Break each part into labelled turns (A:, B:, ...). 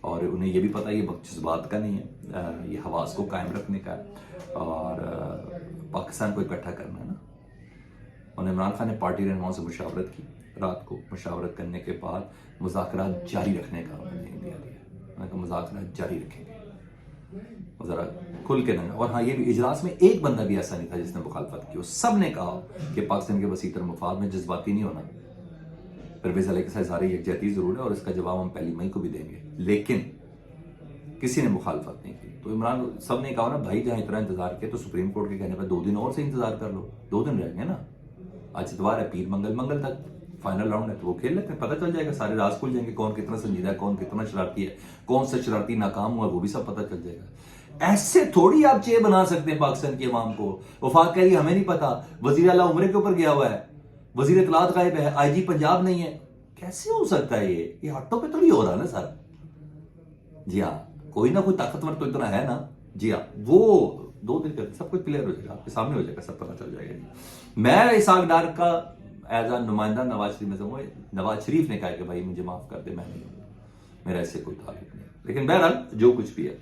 A: اور انہیں یہ بھی پتا یہ وقت جذبات کا نہیں ہے، یہ حواس کو قائم رکھنے کا ہے اور پاکستان کو اکٹھا کرنا ہے نا۔ اور عمران خان نے پارٹی رہنماؤں سے مشاورت کی، رات کو مشاورت کرنے کے بعد مذاکرات جاری رکھنے کا انہوں نے دیا دیا، میں نے کہا مذاکرات جاری رکھیں گے ذرا کھل کے نہ۔ اور ہاں یہ بھی اجلاس میں ایک بندہ بھی ایسا نہیں تھا جس نے مخالفت کی، وہ سب نے کہا کہ پاکستان کے وسیع تر مفاد میں جذباتی نہیں ہونا، پرویز علیہ کے ساتھ اظہار یکجہتی ضرور ہے اور اس کا جواب ہم 1 مئی کو بھی دیں گے، لیکن کسی نے مخالفت نہیں کی۔ تو عمران سب نے کہا نا بھائی جہاں اتنا انتظار کیا تو سپریم کورٹ کے کہنے پہ 2 دن اور سے انتظار کر لو، 2 دن رہ گئے نا، آج اتوار ہے، پیر منگل تک فائنل راؤنڈ ہے تو وہ کھیل لیتے ہیں، پتہ چل جائے گا، سارے راز کھل جائیں گے، کون کتنا سنجیدہ ہے، کون کتنا شرارتی ہے، کون سا شرارتی ناکام ہوا وہ بھی سب پتہ چل جائے گا۔ ایسے تھوڑی آپ چے بنا سکتے ہیں پاکستان کی عوام کو۔ وفاق کہہ رہی ہمیں نہیں پتا، وزیر اعلیٰ عمرے کے اوپر گیا ہوا ہے، وزیر اطلاعات غائب ہے، آئی جی پنجاب نہیں ہے، کیسے ہو سکتا ہے یہ ہاتھوں پہ تو نہیں ہو رہا نا سر۔ جی ہاں، کوئی نہ کوئی طاقتور تو اتنا ہے نا۔ جی ہاں، وہ 2 دن کا سب کچھ کلیئر ہو جائے گا، آپ کے سامنے ہو جائے گا، سب پتہ چل جائے گا۔ جی میں اسحاق ڈار کا ایز اے نمائندہ نواز شریف میں سے ہوں، نواز شریف نے کہا کہ بھائی مجھے معاف کر دے، میں نہیں ہوں، میرا ایسے کوئی تعلق نہیں، لیکن بہرحال جو کچھ بھی ہے۔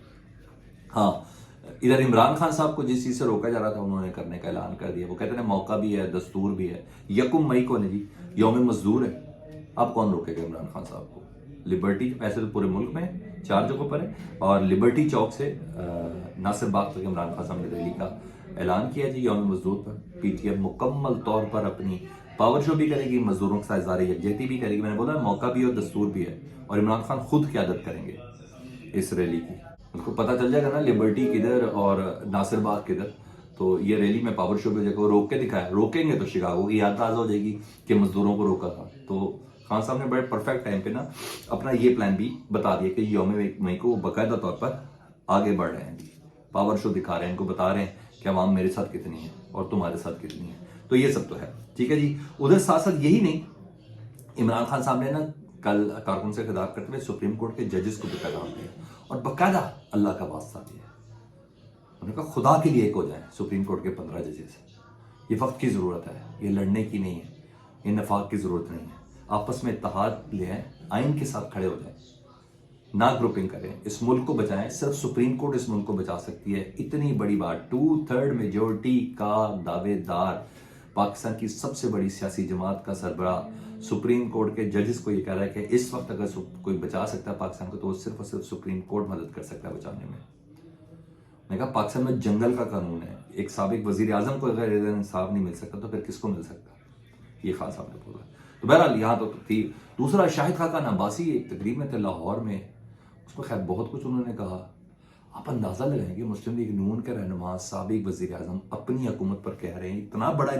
A: ہاں ادھر عمران خان صاحب کو جس چیز سے روکا جا رہا تھا انہوں نے کرنے کا اعلان کر دیا، وہ کہتے ہیں موقع بھی ہے، دستور بھی ہے، 1 مئی کو نے جی یوم مزدور ہے، اب کون روکے گا عمران خان صاحب کو؟ لبرٹی ایسے تو پورے ملک میں 4 جگہوں پر ہے، اور لبرٹی چوک سے ناصر باغ تک عمران خان صاحب نے ریلی کا اعلان کیا جی یوم مزدور پر۔ پی ٹی ایم مکمل طور پر اپنی پاور شو بھی کرے گی، مزدوروں کے ساتھ اظہار یکجہتی بھی کرے گی، میں نے بولا موقع بھی اور دستور بھی ہے، اور عمران خان خود قیادت کریں گے اس ریلی کی۔ ان کو پتہ چل جائے گا نا لبرٹی کدھر اور ناصر باغ کدھر، تو یہ ریلی میں پاور شو پہ جگہ روک کے دکھایا، روکیں گے تو شکاگو کی یاد تازہ ہو جائے گی کہ مزدوروں کو روکا تھا۔ تو خان صاحب نے بڑے پرفیکٹ ٹائم پہ نا اپنا یہ پلان بھی بتا دیا کہ یوم مئی کو وہ باقاعدہ طور پر آگے بڑھ رہے ہیں، پاور شو دکھا رہے ہیں، ان کو بتا رہے ہیں کہ عوام میرے ساتھ کتنی ہے اور تمہارے ساتھ کتنی ہے۔ تو یہ سب تو ہے، ٹھیک ہے جی۔ ادھر ساتھ ساتھ یہی نہیں، عمران خان صاحب نے نا کل کارکن سے خطاب کرتے ہوئے سپریم کورٹ کے ججز کو بھی پیغام دیا اور باقاعدہ اللہ کا واسطہ دیا، انہوں نے کہا خدا کے لیے ایک ہو جائیں سپریم کورٹ کے 15 ججز، یہ وقت کی ضرورت ہے، یہ لڑنے کی نہیں ہے، یہ نفاق کی ضرورت نہیں ہے، آپس میں اتحاد لے آئیں، آئین کے ساتھ کھڑے ہو جائیں، نہ گروپنگ کریں، اس ملک کو بچائیں، صرف سپریم کورٹ اس ملک کو بچا سکتی ہے۔ اتنی بڑی بات، 2/3 میجورٹی کا دعوے دار، پاکستان کی سب سے بڑی سیاسی جماعت کا سربراہ سپریم کورٹ کے ججز کو یہ کہہ رہا ہے کہ اس وقت اگر کوئی بچا سکتا ہے پاکستان کو تو وہ صرف اور صرف سپریم کورٹ مدد کر سکتا ہے بچانے میں۔ میں نے کہا پاکستان میں جنگل کا قانون ہے، ایک سابق وزیر اعظم کو اگر انصاف نہیں مل سکتا تو پھر کس کو مل سکتا؟ یہ خان صاحب نے بولا۔ تو بہرحال یہاں تو تھی۔ دوسرا شاہد خاقان عباسی ایک تقریب میں تھے لاہور میں، اس میں خیر بہت کچھ انہوں نے کہا، آپ اندازہ لگائیں گے مسلم لیگ نون کے رہنما سابق وزیر اعظم اپنی حکومت پر کہہ رہے ہیں اتنا بڑا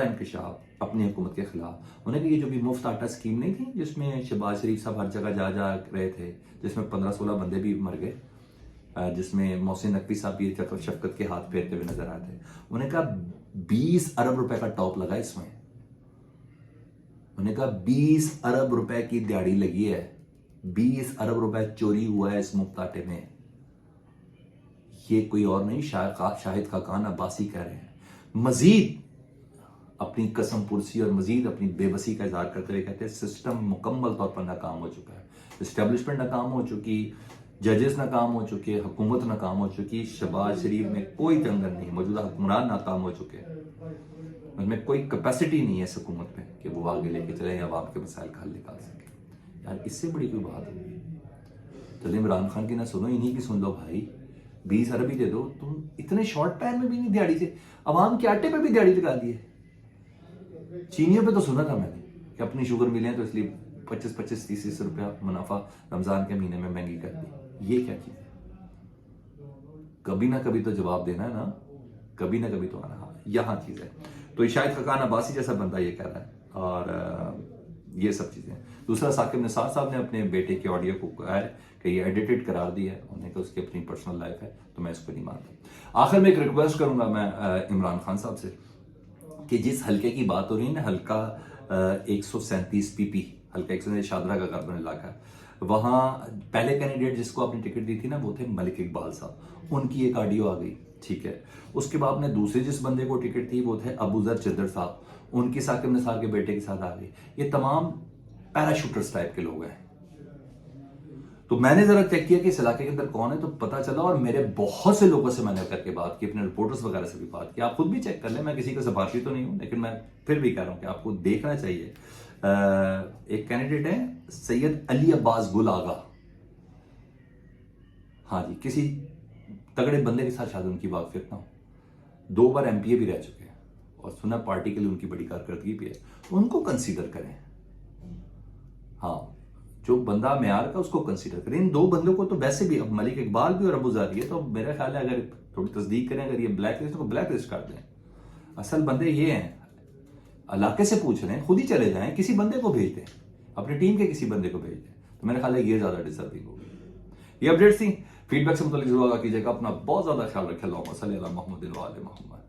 A: انکشاف اپنی حکومت کے خلاف۔ انہوں نے کہا یہ جو بھی مفت آٹا اسکیم نہیں تھی جس میں شہباز شریف صاحب ہر جگہ جا رہے تھے، جس میں 15-16 بندے بھی مر گئے، جس میں محسن نقوی صاحب بھی شفقت کے ہاتھ پھیرتے ہوئے نظر آئے تھے، انہوں نے کہا 20 ارب روپے کا ٹاپ لگا اس میں، انہوں نے کہا 20 ارب روپے کی دیہڑی لگی ہے، 20 ارب روپے چوری ہوا ہے اس مفت آٹے میں۔ یہ کوئی اور نہیں، شاہد خاقان عباسی کہہ رہے ہیں۔ مزید اپنی قسم پرسی اور مزید اپنی بے بسی کا اظہار کرتے ہوئے کہتے ہیں سسٹم مکمل طور پر ناکام ہو چکا ہے، اسٹیبلشمنٹ ناکام ہو چکی، ججز ناکام ہو چکے، حکومت ناکام ہو چکی، شہباز شریف میں کوئی تنگن نہیں، موجودہ حکمران ناکام ہو چکے، ان میں کوئی کیپیسٹی نہیں ہے اس حکومت میں کہ وہ آگے لے کے چلے یا عوام کے مسائل کا حل نکال سکے۔ یار اس سے بڑی کوئی بات ہوگی؟ چلے عمران خان کی نہ سنو، انہی کی سن لو بھائی، 20 ارب ہی دے دو، تم اتنے شارٹ ٹائم میں بھی نہیں دیہڑی سے، عوام کے آٹے پہ بھی دیہڑی لگا دیے۔ چینیوں پہ تو سنا تھا میں نے کہ اپنی شوگر ملیں تو اس لیے 25-30 روپیہ منافع رمضان کے مہینے میں مہنگی کر دی۔ یہ کیا چیز ہے؟ کبھی نہ کبھی تو جواب دینا ہے نا، کبھی نہ کبھی تو آنا، یہاں چیز ہے۔ تو شاہد خاقان عباسی جیسا بندہ یہ کہہ رہا ہے، اور یہ سب چیزیں۔ دوسرا ثاقب نثار صاحب نے اپنے بیٹے کے آڈیو کو کہا ہے کہ یہ ایڈیٹڈ قرار دی ہے، انہوں نے کہا اس کی اپنی پرسنل لائف ہے تو میں اس کو نہیں مانتا۔ آخر میں ایک ریکویسٹ کروں گا میں عمران خان صاحب سے کہ جس حلقے کی بات ہو رہی ہے نا، حلقہ 137 پی پی، حلقہ 137 شادرہ کا غربن علاقہ، وہاں پہلے کینڈیڈیٹ جس کو آپ نے ٹکٹ دی تھی نا وہ تھے ملک اقبال صاحب، ان کی ایک آڈیو آ گئی، ٹھیک ہے۔ اس کے بعد نے دوسرے جس بندے کو ٹکٹ تھی وہ تھے ابو ذر چدر صاحب، ان کی ثاقب نثار کے بیٹے کے ساتھ آ گئی۔ یہ تمام پیراشوٹرز ٹائپ کے لوگ ہیں، تو میں نے ذرا چیک کیا کہ اس علاقے کے اندر کون ہے، تو پتا چلا، اور میرے بہت سے لوگوں سے میں نے کر کے بات کی، اپنے رپورٹرز وغیرہ سے بھی بات کی، آپ خود بھی چیک کر لیں، میں کسی کا سفارشی تو نہیں ہوں، لیکن میں پھر بھی کہہ رہا ہوں کہ آپ کو دیکھنا چاہیے۔ ایک کینڈیڈیٹ ہے سید علی عباس گل آغا، ہاں جی، کسی تگڑے بندے کے ساتھ شاید ان کی واقفیت نہ ہو، 2 بار MP بھی رہ چکے ہیں، اور سنا پارٹی کے لیے ان کی بڑی کارکردگی بھی ہے، ان کو کنسیڈر کریں۔ ہاں، جو بندہ معیار کا اس کو کنسیڈر کریں۔ ان 2 بندوں کو تو ویسے بھی، اب ملک اقبال بھی اور ابو ظہیر ہے، تو میرا خیال ہے اگر تھوڑی تصدیق کریں، اگر یہ بلیک لسٹ کو بلیک لسٹ کر دیں۔ اصل بندے یہ ہیں، علاقے سے پوچھ رہے ہیں، خود ہی چلے جائیں، کسی بندے کو بھیج دیں، اپنی ٹیم کے کسی بندے کو بھیج دیں، تو میرا خیال ہے یہ زیادہ ڈیزرونگ ہوگی۔ یہ اپڈیٹس تھیں، فیڈ بیک سے متعلق ضرور آگاہ کیجیے گا، اپنا بہت زیادہ خیال رکھیں، اللہم صلی علی محمد و آل محمد۔